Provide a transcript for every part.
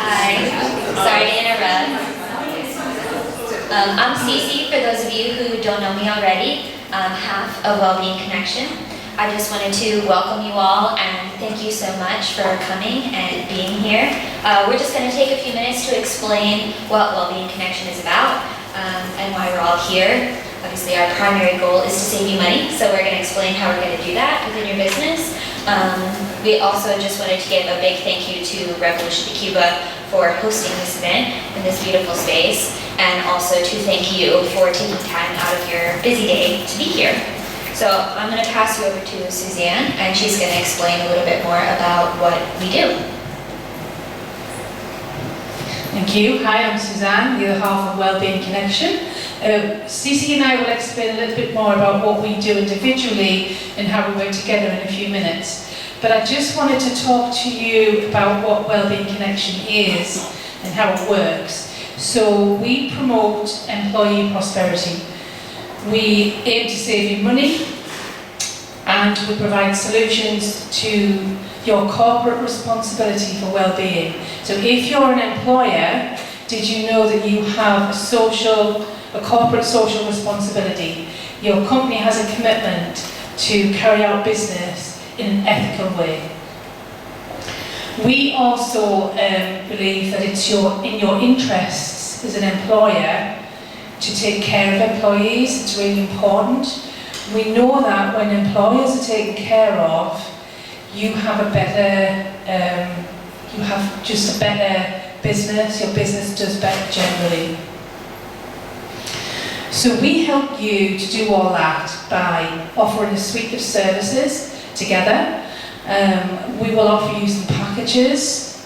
Hi. Sorry to interrupt. I'm CiCi, for those of you who don't know me already. I'm half of Wellbeing Connection. I just wanted to welcome you all and thank you so much for coming and being here. We're just going to take a few minutes to explain what Wellbeing Connection is about and why we're all here. Obviously, our primary goal is to save you money, so we're going to explain how we're going to do that within your business. We also just wanted to give a big thank you to Revolution de Cuba for hosting this event in this beautiful space, and also to thank you for taking time out of your busy day to be here. So I'm going to pass you over to Suzanne, and she's going to explain a little bit more about what we do. Thank you. Hi, I'm Suzanne, the other half of Wellbeing Connection. CiCi and I will explain a little bit more about what we do individually and how we work together in a few minutes. But I just wanted to talk to you about what Wellbeing Connection is and how it works. So we promote employee prosperity. We aim to save you money, and we provide solutions to your corporate responsibility for well-being. So if you're an employer, did you know that you have a corporate social responsibility? Your company has a commitment to carry out business in an ethical way. We also believe that it's in your interests as an employer to take care of employees. It's really important. We know that when employers are taken care of, you have a better business. Your business does better generally. So we help you to do all that by offering a suite of services together. We will offer you some packages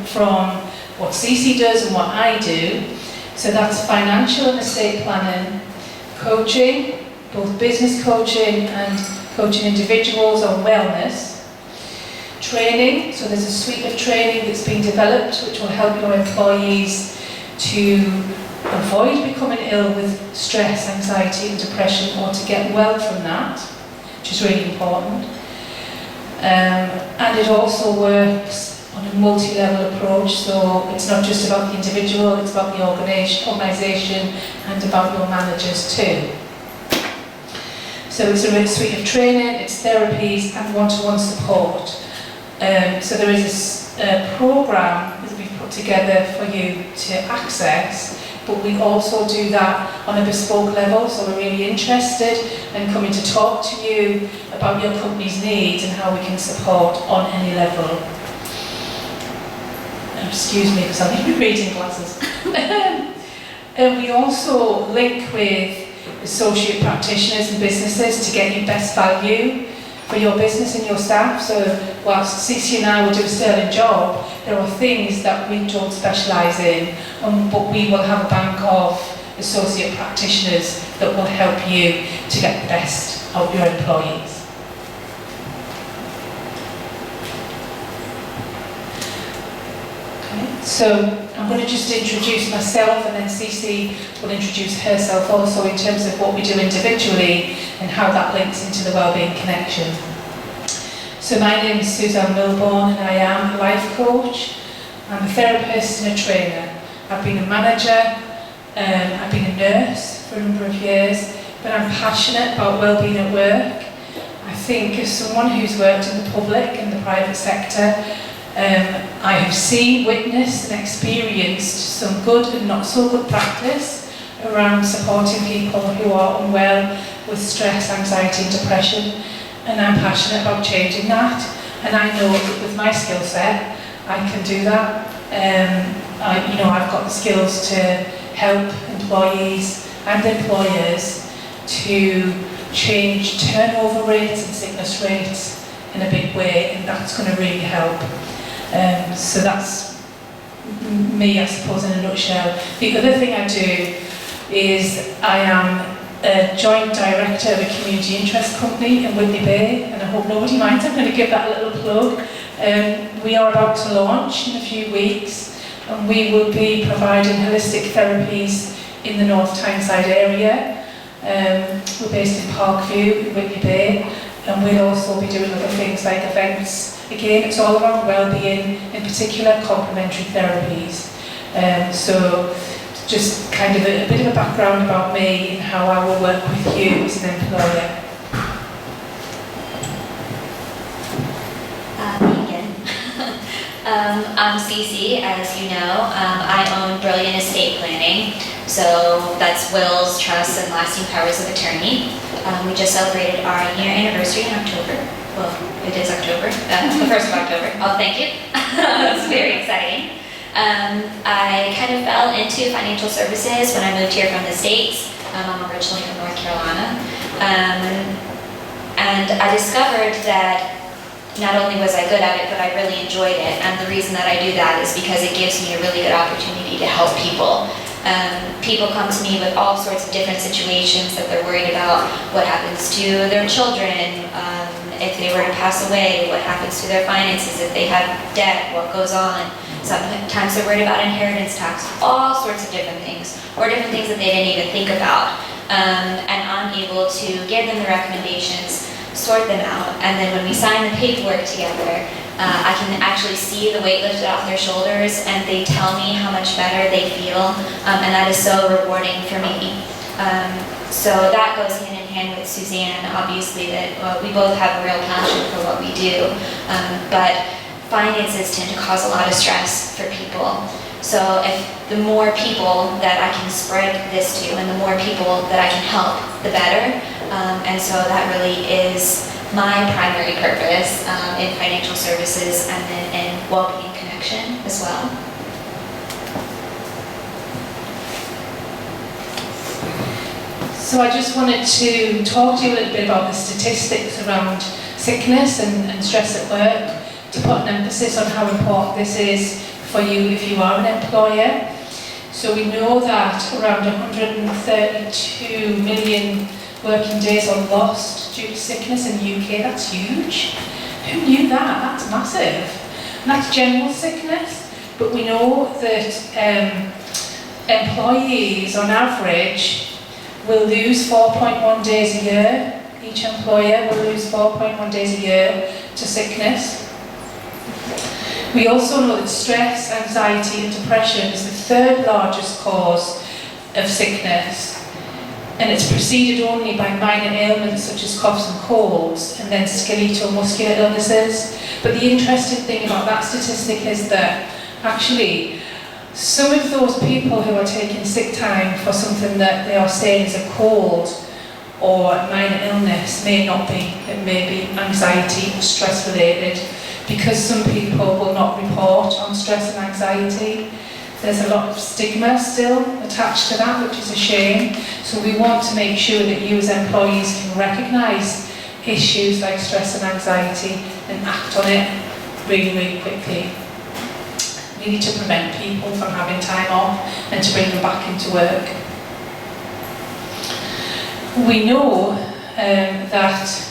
from what CiCi does and what I do. So that's financial and estate planning, coaching, both business coaching and coaching individuals on wellness, training. So there's a suite of training that's been developed which will help your employees to avoid becoming ill with stress, anxiety and depression, or to get well from that, which is really important. And it also works on a multi-level approach, so it's not just about the individual, it's about the organisation and about your managers too. So it's a suite of training, it's therapies and one-to-one support. So there is a programme that we've put together for you to access, but we also do that on a bespoke level, so we're really interested in coming to talk to you about your company's needs and how we can support on any level. Excuse me, because I'm in reading glasses. We also link with associate practitioners and businesses to get you best value for your business and your staff. So whilst CiCi and I will do a sterling job, there are things that we don't specialise in, but we will have a bank of associate practitioners that will help you to get the best out of your employees. Okay, so I'm going to just introduce myself, and then CiCi will introduce herself also in terms of what we do individually and how that links into the Wellbeing Connection. So my name is Suzanne Millbourne, and I am a life coach. I'm a therapist and a trainer. I've been a manager, I've been a nurse for a number of years, but I'm passionate about wellbeing at work. I think as someone who's worked in the public and the private sector, I have seen, witnessed and experienced some good and not so good practice around supporting people who are unwell with stress, anxiety and depression, and I'm passionate about changing that, and I know that with my skill set I can do that. I've got the skills to help employees and employers to change turnover rates and sickness rates in a big way, and that's going to really help. So that's me, I suppose, in a nutshell. The other thing I do is I am a joint director of a community interest company in Whitley Bay, and I hope nobody minds, I'm going to give that a little plug. We are about to launch in a few weeks, and we will be providing holistic therapies in the North Tyneside area. We're based in Parkview, in Whitley Bay, and we'll also be doing other things like events. Again, it's all around wellbeing, in particular complementary therapies. So just kind of a bit of a background about me and how I will work with you as an employer. Reagan. I'm CiCi, as you know. I own Brilliant Estate Planning, so that's wills, trusts, and lasting powers of attorney. We just celebrated our year anniversary in October. Well, it is October, the 1st of October. Oh, thank you. It's very exciting. I kind of fell into financial services when I moved here from the States. I'm originally from North Carolina. And I discovered that not only was I good at it, but I really enjoyed it. And the reason that I do that is because it gives me a really good opportunity to help people. People come to me with all sorts of different situations that they're worried about. What happens to their children? If they were to pass away, what happens to their finances? If they have debt, what goes on? Sometimes they're worried about inheritance tax, all sorts of different things, or different things that they didn't even think about. And I'm able to give them the recommendations, sort them out, and then when we sign the paperwork together, I can actually see the weight lifted off their shoulders, and they tell me how much better they feel, and that is so rewarding for me. So that goes hand in hand with Suzanne, obviously, that we both have a real passion for what we do, but finances tend to cause a lot of stress for people. So if the more people that I can spread this to, and the more people that I can help, the better. And so that really is my primary purpose in financial services, and then in Wellbeing Connection as well. So I just wanted to talk to you a little bit about the statistics around sickness and stress at work, to put an emphasis on how important this is for you if you are an employer. So we know that around 132 million working days are lost due to sickness in the UK. That's huge. Who knew that? That's massive. And that's general sickness. But we know that employees on average will lose 4.1 days a year. Each employer will lose 4.1 days a year to sickness. We also know that stress, anxiety and depression is the 3rd largest cause of sickness, and it's preceded only by minor ailments such as coughs and colds, and then skeletal muscular illnesses. But the interesting thing about that statistic is that actually some of those people who are taking sick time for something that they are saying is a cold or minor illness may not be. It may be anxiety or stress related, because some people will not report on stress and anxiety. There's a lot of stigma still attached to that, which is a shame. So we want to make sure that you as employees can recognise issues like stress and anxiety and act on it really, really quickly. We need to prevent people from having time off and to bring them back into work. We know that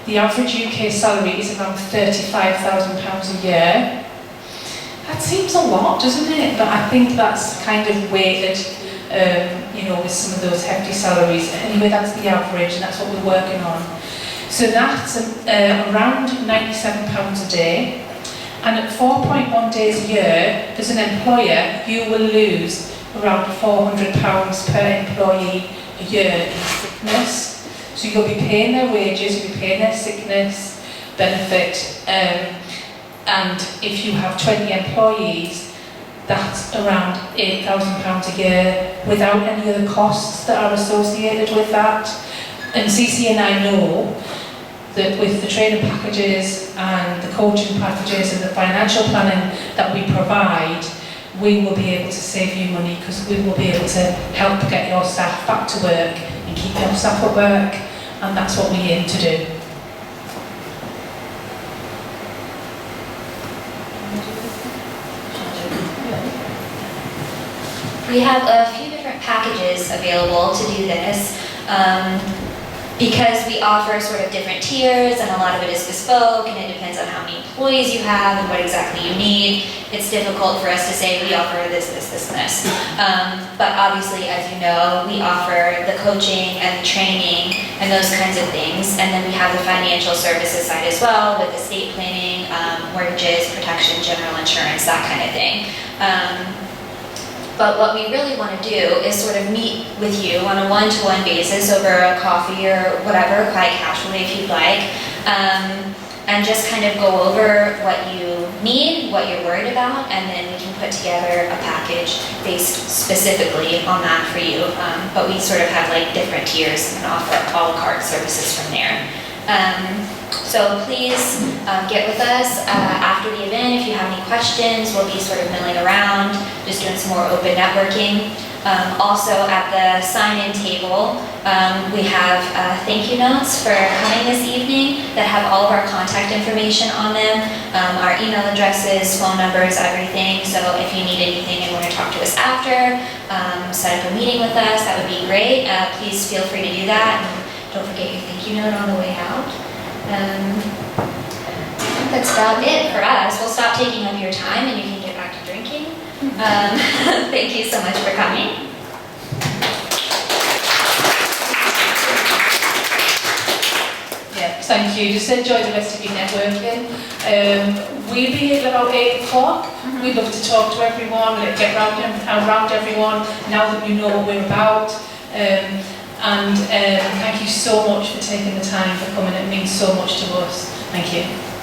the average UK salary is around £35,000 a year. That seems a lot, doesn't it? But I think that's kind of weighted, with some of those hefty salaries. Anyway, that's the average, and that's what we're working on. So that's around £97 a day. And at 4.1 days a year, as an employer, you will lose around £400 per employee a year in sickness. So you'll be paying their wages, you'll be paying their sickness benefit, and if you have 20 employees, that's around £8,000 a year without any other costs that are associated with that. And CiCi and I know that with the training packages and the coaching packages and the financial planning that we provide, we will be able to save you money, because we will be able to help get your staff back to work and keep your staff at work, and that's what we aim to do. We have a few different packages available to do this. because we offer sort of different tiers and a lot of it is bespoke and it depends on how many employees you have and what exactly you need, it's difficult for us to say we offer this, this, this, and this. But obviously, as you know, we offer the coaching and the training and those kinds of things. And then we have the financial services side as well with estate planning, mortgages, protection, general insurance, that kind of thing. But what we really want to do is sort of meet with you on a one-to-one basis over a coffee or whatever, quite casually if you'd like, and just kind of go over what you need, what you're worried about, and then we can put together a package based specifically on that for you. But we sort of have like different tiers and offer a la carte services from there. So please get with us after the event. If you have any questions, we'll be sort of milling around, just doing some more open networking. Also at the sign-in table, we have thank you notes for coming this evening that have all of our contact information on them, our email addresses, phone numbers, everything. So if you need anything and want to talk to us after, set up a meeting with us, that would be great. Please feel free to do that. And don't forget your thank you note on the way out. I think that's about it for us. We'll stop taking up your time and you can get back to drinking. Thank you so much for coming. Yeah, thank you. Just enjoy the rest of your networking. We'll be here about 8 o'clock. We'd love to talk to everyone, get around everyone now that you know what we're about. And thank you so much for taking the time for coming. It means so much to us. Thank you.